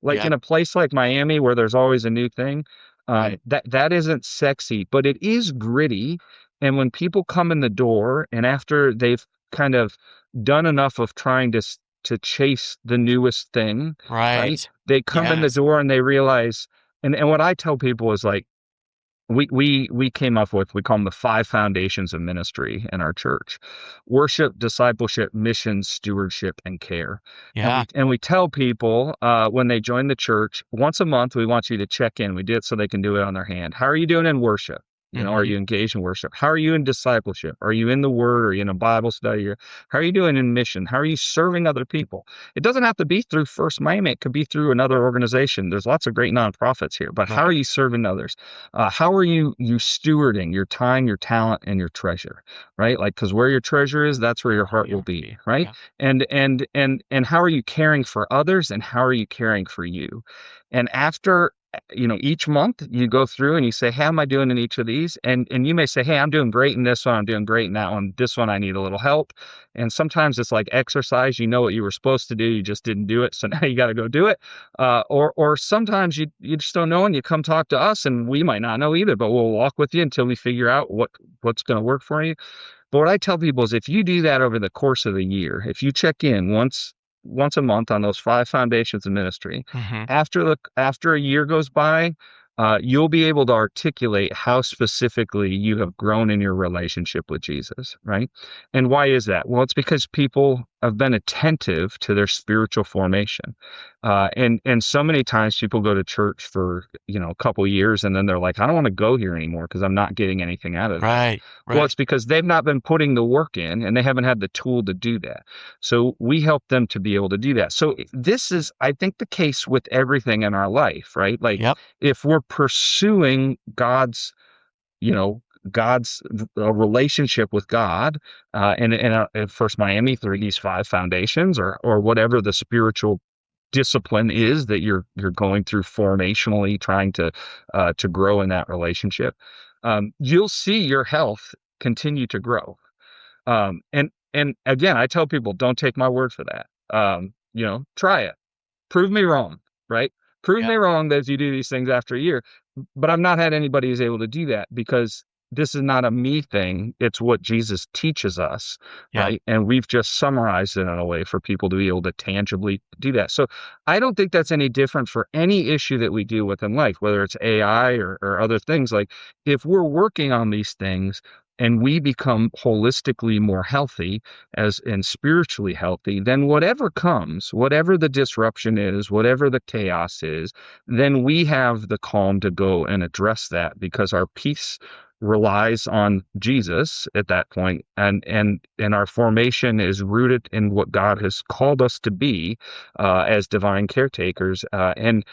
In a place like Miami where there's always a new thing, that isn't sexy, but it is gritty. And when people come in the door and after they've kind of done enough of trying to chase the newest thing, right? They come in the door and they realize, and what I tell people is we came up with, we call them the 5 foundations of ministry in our church: worship, discipleship, mission, stewardship, and care. And we tell people when they join the church, once a month, we want you to check in. We do it so they can do it on their hand. How are you doing in worship? Are you engaged in worship? How are you in discipleship? Are you in the Word? Are you in a Bible study? How are you doing in mission? How are you serving other people? It doesn't have to be through First Miami. It could be through another organization. There's lots of great nonprofits here. But how are you serving others? How are you stewarding your time, your talent, and your treasure? Right? Because where your treasure is, that's where your heart will be. Right? And how are you caring for others? And how are you caring for you? And after each month you go through and you say, how am I doing in each of these? And you may say, hey, I'm doing great in this one. I'm doing great in that one. This one, I need a little help. And sometimes it's like exercise. You know what you were supposed to do. You just didn't do it. So now you got to go do it. Or sometimes you just don't know and you come talk to us and we might not know either, but we'll walk with you until we figure out what's going to work for you. But what I tell people is if you do that over the course of the year, if you check in once a month on those 5 foundations of ministry, after a year goes by, you'll be able to articulate how specifically you have grown in your relationship with Jesus, right? And why is that? Well, it's because people have been attentive to their spiritual formation. And so many times people go to church for, a couple years and then they're like, I don't want to go here anymore because I'm not getting anything out of it. Right. Well, it's because they've not been putting the work in and they haven't had the tool to do that. So we help them to be able to do that. So this is, I think, the case with everything in our life, right? Like if we're pursuing God's a relationship with God, and First Miami through these 5 foundations or whatever the spiritual discipline is that you're going through formationally trying to grow in that relationship, you'll see your health continue to grow. And again, I tell people, don't take my word for that. Try it. Prove me wrong, right? Prove me wrong that you do these things after a year. But I've not had anybody who's able to do that because this is not a me thing. It's what Jesus teaches us, right? And we've just summarized it in a way for people to be able to tangibly do that. So I don't think that's any different for any issue that we deal with in life, whether it's AI or other things. Like if we're working on these things and we become holistically more healthy and spiritually healthy, then whatever comes, whatever the disruption is, whatever the chaos is, then we have the calm to go and address that because our peace relies on Jesus at that point, and our formation is rooted in what God has called us to be as divine caretakers, and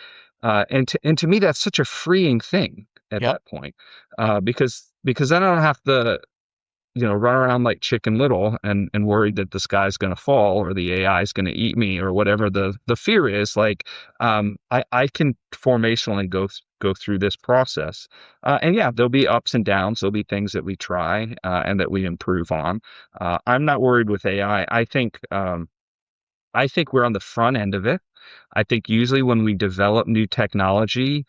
to me that's such a freeing thing at that point, because then I don't have to run around like Chicken Little and worried that the sky's going to fall or the AI is going to eat me or whatever the fear is. Like, I can formationally go through this process. And there'll be ups and downs. There'll be things that we try and that we improve on. I'm not worried with AI. I think we're on the front end of it. I think usually when we develop new technology,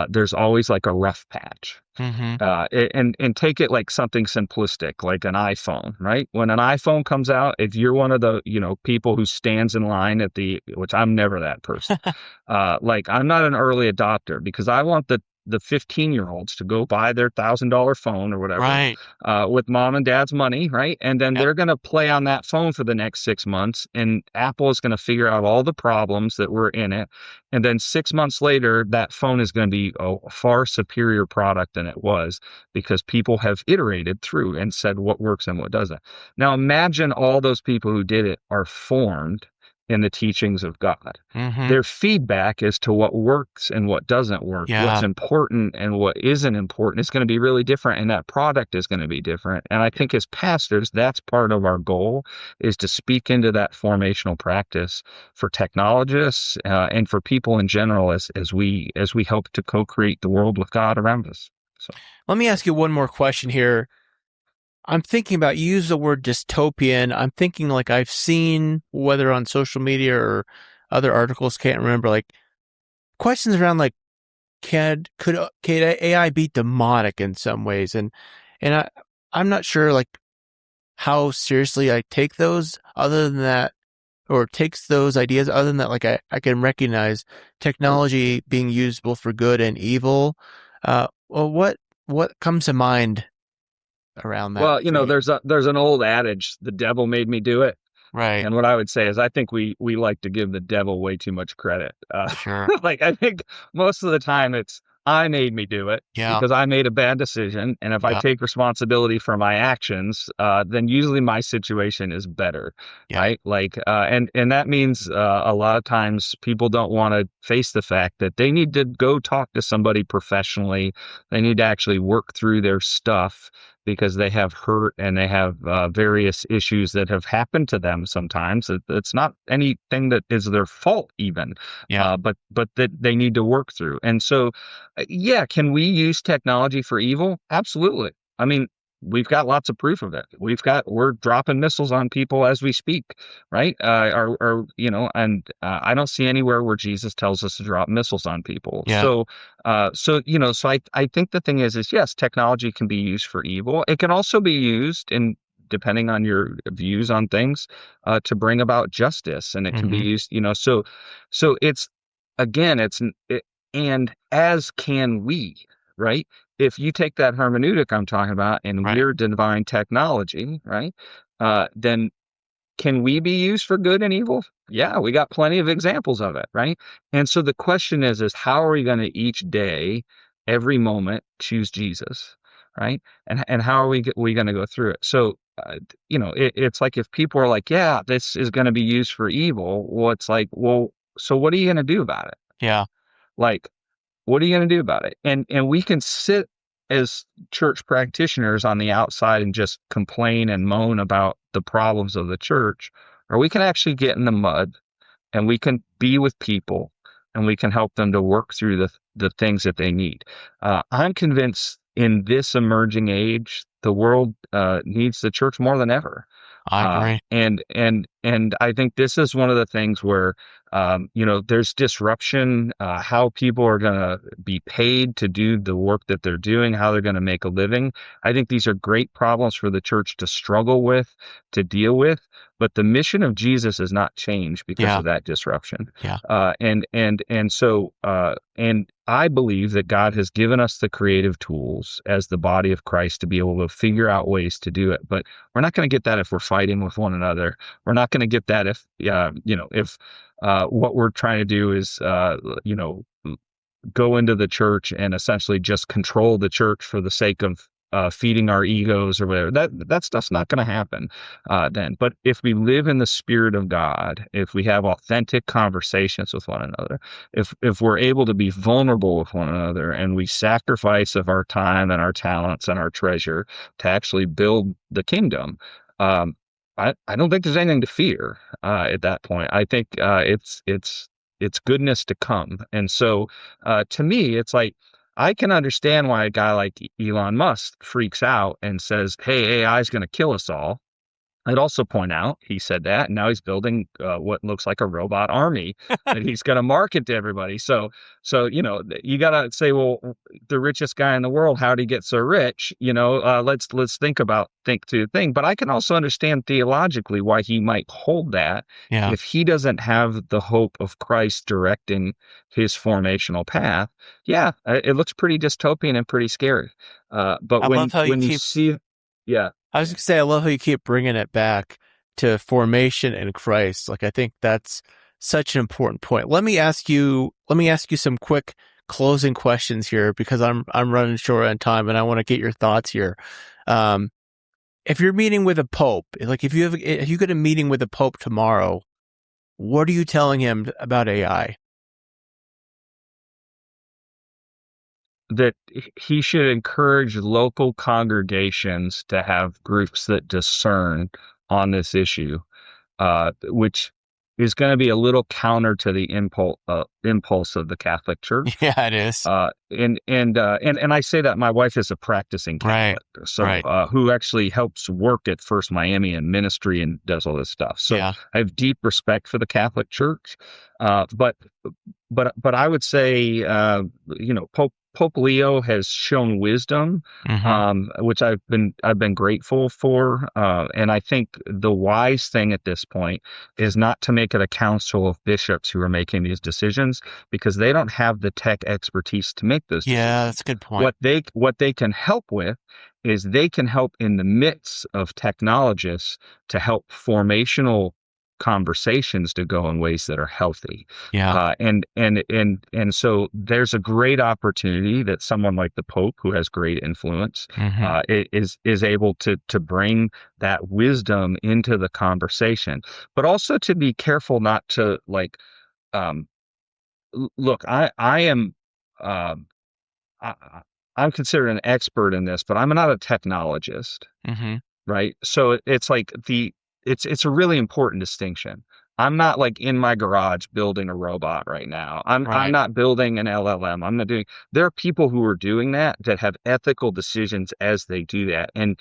there's always like a rough patch. And take it like something simplistic, like an iPhone, right? When an iPhone comes out, if you're one of the, people who stands in line which I'm never that person, like I'm not an early adopter because I want the 15-year-olds to go buy their $1,000 phone or whatever, with mom and dad's money, right? And then they're going to play on that phone for the next 6 months, and Apple is going to figure out all the problems that were in it. And then 6 months later, that phone is going to be a far superior product than it was because people have iterated through and said what works and what doesn't. Now imagine all those people who did it are formed in the teachings of God. Their feedback as to what works and what doesn't work, what's important and what isn't important is going to be really different, and that product is going to be different. And I think as pastors, that's part of our goal, is to speak into that formational practice for technologists and for people in general as we help to co-create the world with God around us. So let me ask you one more question here. I'm thinking about, you use the word dystopian. I'm thinking like I've seen, whether on social media or other articles, can't remember, like questions around like, could AI be demonic in some ways? And I'm not sure like how seriously I take those other than that, or takes those ideas other than that, like I can recognize technology being used both for good and evil. Well, what comes to mind around that? Well, there's an old adage, the devil made me do it. Right. And what I would say is I think we like to give the devil way too much credit. Sure. Like I think most of the time it's I made me do it because I made a bad decision. And if I take responsibility for my actions, then usually my situation is better. Right. Like, and that means a lot of times people don't want to face the fact that they need to go talk to somebody professionally. They need to actually work through their stuff because they have hurt and they have various issues that have happened to them sometimes. It's not anything that is their fault even, Yeah. but that they need to work through. And so, yeah, can we use technology for evil? Absolutely. I mean, we've got lots of proof of it. We're dropping missiles on people as we speak, right? And I don't see anywhere where Jesus tells us to drop missiles on people. Yeah. So I think the thing is yes, technology can be used for evil. It can also be used in, depending on your views on things, to bring about justice, and it can be Hmm. used, so it's, again, and as can we, right? If you take that hermeneutic I'm talking about and Right. we're divine technology, right? Then can we be used for good and evil? Yeah, we got plenty of examples of it, right? And so the question is how are we going to each day, every moment, choose Jesus, right? And how are we going to go through it? So, it's like if people are like, yeah, this is going to be used for evil. Well, it's like, well, so what are you going to do about it? Yeah. Like, what are you going to do about it? And we can sit as church practitioners on the outside and just complain and moan about the problems of the church, or we can actually get in the mud and we can be with people and we can help them to work through the things that they need. I'm convinced in this emerging age, the world needs the church more than ever. I agree. And I think this is one of the things where, there's disruption, how people are going to be paid to do the work that they're doing, how they're going to make a living. I think these are great problems for the church to struggle with, to deal with, but the mission of Jesus has not changed because Yeah. of that disruption. Yeah. And I believe that God has given us the creative tools as the body of Christ to be able to figure out ways to do it. But we're not going to get that if we're fighting with one another. We're not going to get that if what we're trying to do is, go into the church and essentially just control the church for the sake of feeding our egos or whatever. That stuff's not going to happen then. But if we live in the Spirit of God, if we have authentic conversations with one another, if we're able to be vulnerable with one another, and we sacrifice of our time and our talents and our treasure to actually build the kingdom, I don't think there's anything to fear at that point. I think it's goodness to come. And so to me, it's like, I can understand why a guy like Elon Musk freaks out and says, hey, AI is going to kill us all. I'd also point out he said that, and now he's building what looks like a robot army that he's going to market to everybody. So you got to say, well, the richest guy in the world, how did he get so rich? Let's think through the thing. But I can also understand theologically why he might hold that Yeah. if he doesn't have the hope of Christ directing his formational path. Yeah, it looks pretty dystopian and pretty scary. But I love how you when you keep, see, yeah. I was going to say, I love how you keep bringing it back to formation in Christ. Like, I think that's such an important point. Let me ask you some quick closing questions here, because I'm running short on time and I want to get your thoughts here. If you're meeting with a pope, like if you get a meeting with a pope tomorrow, what are you telling him about AI? That he should encourage local congregations to have groups that discern on this issue, which is going to be a little counter to the impulse of the Catholic Church. Yeah, it is. And I say that my wife is a practicing Right. Catholic, so Right. who actually helps work at First Miami and ministry and does all this stuff. So Yeah. I have deep respect for the Catholic Church, but I would say, Pope Leo has shown wisdom, which I've been grateful for, and I think the wise thing at this point is not to make it a council of bishops who are making these decisions, because they don't have the tech expertise to make those decisions. Yeah, that's a good point. What they can help with is they can help in the midst of technologists to help formational conversations to go in ways that are healthy. Yeah. And so there's a great opportunity that someone like the Pope, who has great influence, is able to bring that wisdom into the conversation, but also to be careful not to look. I am. I, I'm considered an expert in this, but I'm not a technologist, Mm-hmm. right? So it's like it's a really important distinction. I'm not like in my garage building a robot right now. I'm Right. not building an LLM. I'm not doing. There are people who are doing that have ethical decisions as they do that, and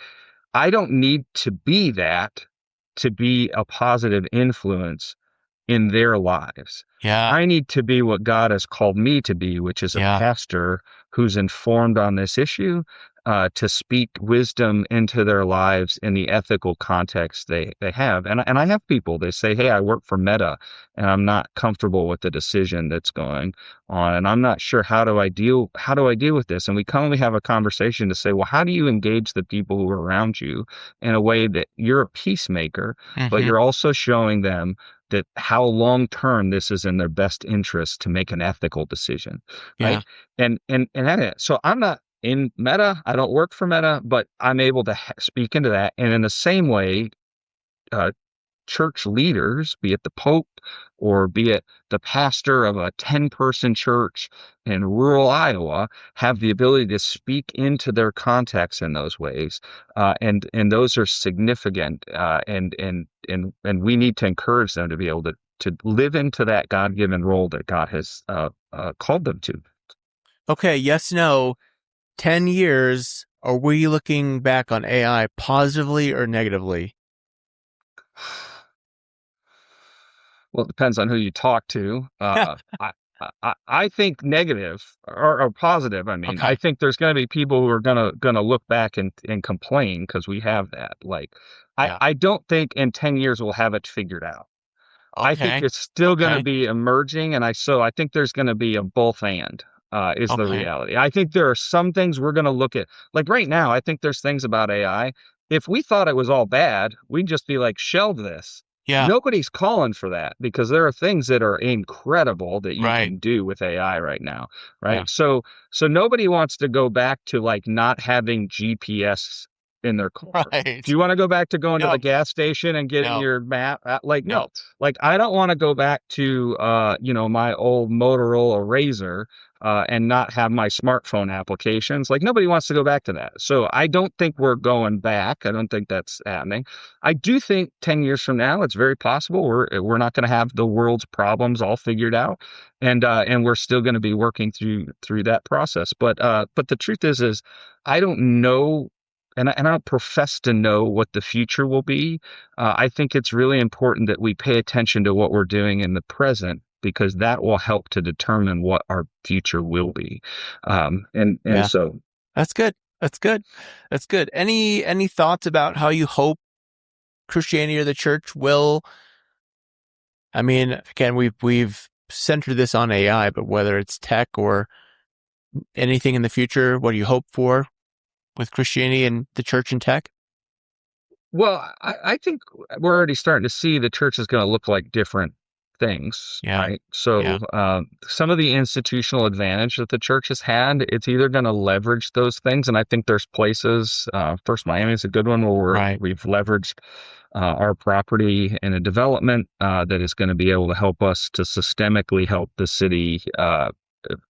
I don't need to be that to be a positive influence in their lives. Yeah. I need to be what God has called me to be, which is a Yeah. pastor who's informed on this issue, to speak wisdom into their lives in the ethical context they have. And I have people, they say, hey, I work for Meta and I'm not comfortable with the decision that's going on. And I'm not sure how do I deal with this? And we commonly have a conversation to say, well, how do you engage the people who are around you in a way that you're a peacemaker, but Mm-hmm. you're also showing them that how long term this is in their best interest to make an ethical decision, Yeah. right? So I'm not in Meta. I don't work for Meta, but I'm able to speak into that. And in the same way, uh, church leaders, be it the Pope or be it the pastor of a 10-person church in rural Iowa, have the ability to speak into their context in those ways, and those are significant, and we need to encourage them to be able to live into that God-given role that God has called them to. Okay. Yes. No. 10 years. Are we looking back on AI positively or negatively? Well, it depends on who you talk to. I think negative or positive. I mean, I Okay. think there's going to be people who are gonna look back and complain because we have that. Like, Yeah. I don't think in 10 years we'll have it figured out. I think Okay. it's still going to Okay. be emerging, and I think there's going to be a both and, is the Okay. reality. I think there are some things we're going to look at. Like right now, I think there's things about AI. If we thought it was all bad, we'd just be like, shelve this. Yeah. Nobody's calling for that because there are things that are incredible that you Right. can do with AI right now, Yeah. right? So nobody wants to go back to like not having GPS in their car. Do Right. you want to go back to going to the No. gas station and getting No. your map? Like, No. no. Like, I don't want to go back to, my old Motorola Razor, and not have my smartphone applications. Like, nobody wants to go back to that. So I don't think we're going back. I don't think that's happening. I do think 10 years from now, it's very possible we're not going to have the world's problems all figured out, and we're still going to be working through that process. But the truth is I don't know. And I don't profess to know what the future will be. I think it's really important that we pay attention to what we're doing in the present because that will help to determine what our future will be. And Yeah. so That's good. That's good. That's good. Any thoughts about how you hope Christianity or the church will? I mean, again, we've centered this on AI, but whether it's tech or anything in the future, what do you hope for with Christianity and the church and tech? Well, I think we're already starting to see the church is going to look like different things, Yeah. right? So, Yeah. some of the institutional advantage that the church has had, it's either going to leverage those things, and I think there's places. First, Miami is a good one where Right. we've leveraged our property in a development that is going to be able to help us to systemically help the city.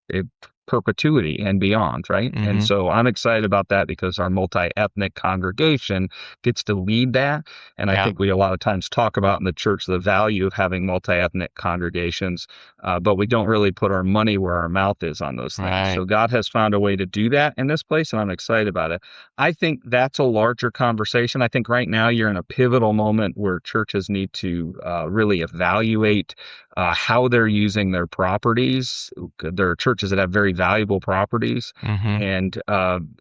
In perpetuity and beyond, right? And Mm-hmm. so I'm excited about that because our multi-ethnic congregation gets to lead that. And I Yeah. think we a lot of times talk about in the church the value of having multi-ethnic congregations, but we don't really put our money where our mouth is on those things. Right. So God has found a way to do that in this place, and I'm excited about it. I think that's a larger conversation. I think right now you're in a pivotal moment where churches need to really evaluate how they're using their properties. There are churches that have very valuable properties, Mm-hmm.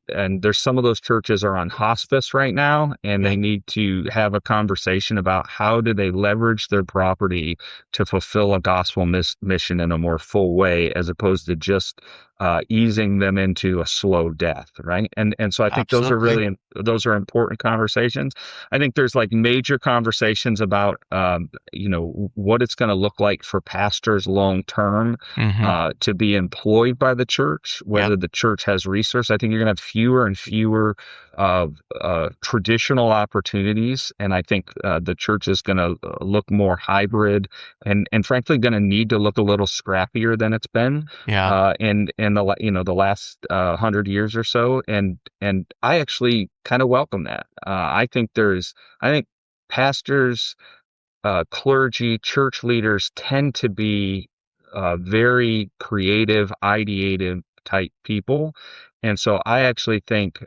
and there's some of those churches are on hospice right now, and Yeah. they need to have a conversation about how do they leverage their property to fulfill a gospel mission in a more full way, as opposed to just easing them into a slow death, right? And so I think Absolutely. those are important conversations. I think there's like major conversations about what it's going to look like for pastors long term Mm-hmm. to be employed by the church, whether the church has resource. I think you're going to have fewer and fewer traditional opportunities. And I think the church is going to look more hybrid and frankly going to need to look a little scrappier than it's been in the last 100 years or so. And I actually kind of welcome that. I think pastors, clergy, church leaders tend to be very creative, ideative type people. And so I actually think,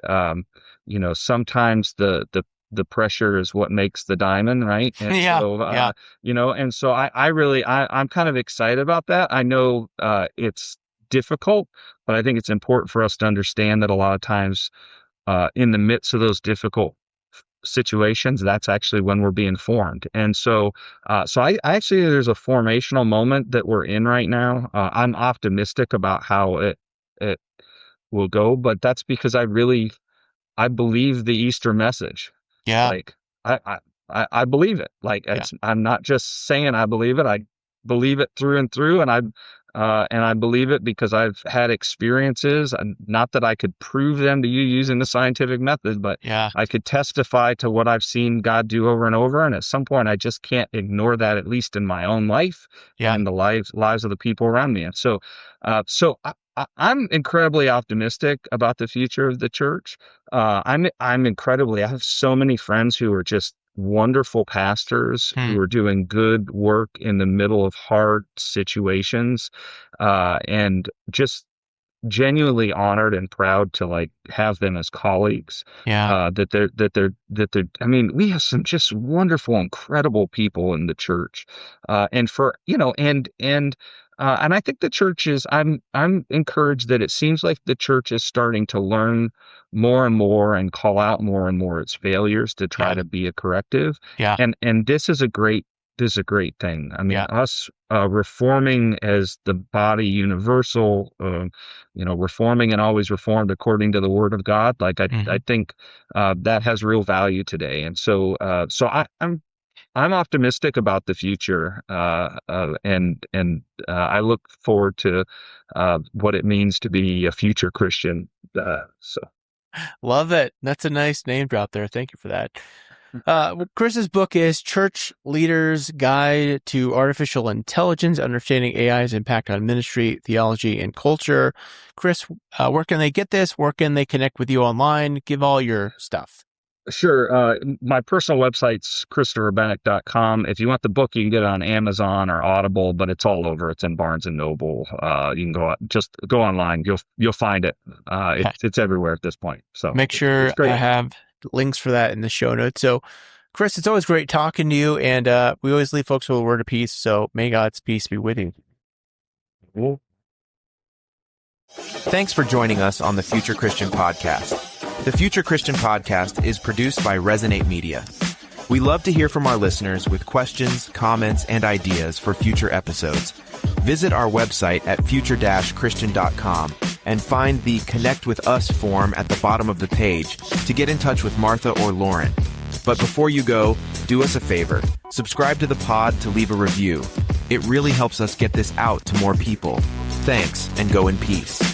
sometimes the pressure is what makes the diamond, right? And and so I'm kind of excited about that. I know it's difficult, but I think it's important for us to understand that a lot of times in the midst of those difficult situations, that's actually when we're being formed. And so I actually, there's a formational moment that we're in right now. I'm optimistic about how it will go, but that's because I believe the Easter message. Yeah. Like I believe it. Like I'm not just saying I believe it. I believe it through and through. And I believe it because I've had experiences, not that I could prove them to you using the scientific method, but I could testify to what I've seen God do over and over. And at some point, I just can't ignore that, at least in my own life and the lives of the people around me. And so I'm incredibly optimistic about the future of the church. I have so many friends who are just wonderful pastors who are doing good work in the middle of hard situations, and just genuinely honored and proud to have them as colleagues. I mean, we have some just wonderful, incredible people in the church, and I think the church is, I'm encouraged that it seems like the church is starting to learn more and more and call out more and more its failures to try to be a corrective. And this is a great thing. I mean, us reforming as the body universal, reforming and always reformed according to the word of God. I think that has real value today. And so I'm optimistic about the future, and I look forward to what it means to be a future Christian. Love it. That's a nice name drop there. Thank you for that. Chris's book is Church Leaders' Guide to Artificial Intelligence, Understanding AI's Impact on Ministry, Theology, and Culture. Chris, where can they get this? Where can they connect with you online? Give all your stuff. Sure. My personal website's christopherbenek.com. If you want the book, you can get it on Amazon or Audible, but it's all over. It's in Barnes and Noble. You can go online. You'll find it. It's everywhere at this point. So make sure I have links for that in the show notes. So, Chris, it's always great talking to you, and we always leave folks with a word of peace. So may God's peace be with you. Cool. Thanks for joining us on the Future Christian Podcast. The Future Christian Podcast is produced by Resonate Media. We love to hear from our listeners with questions, comments, and ideas for future episodes. Visit our website at future-christian.com and find the Connect with Us form at the bottom of the page to get in touch with Martha or Loren. But before you go, do us a favor. Subscribe to the pod to leave a review. It really helps us get this out to more people. Thanks, and go in peace.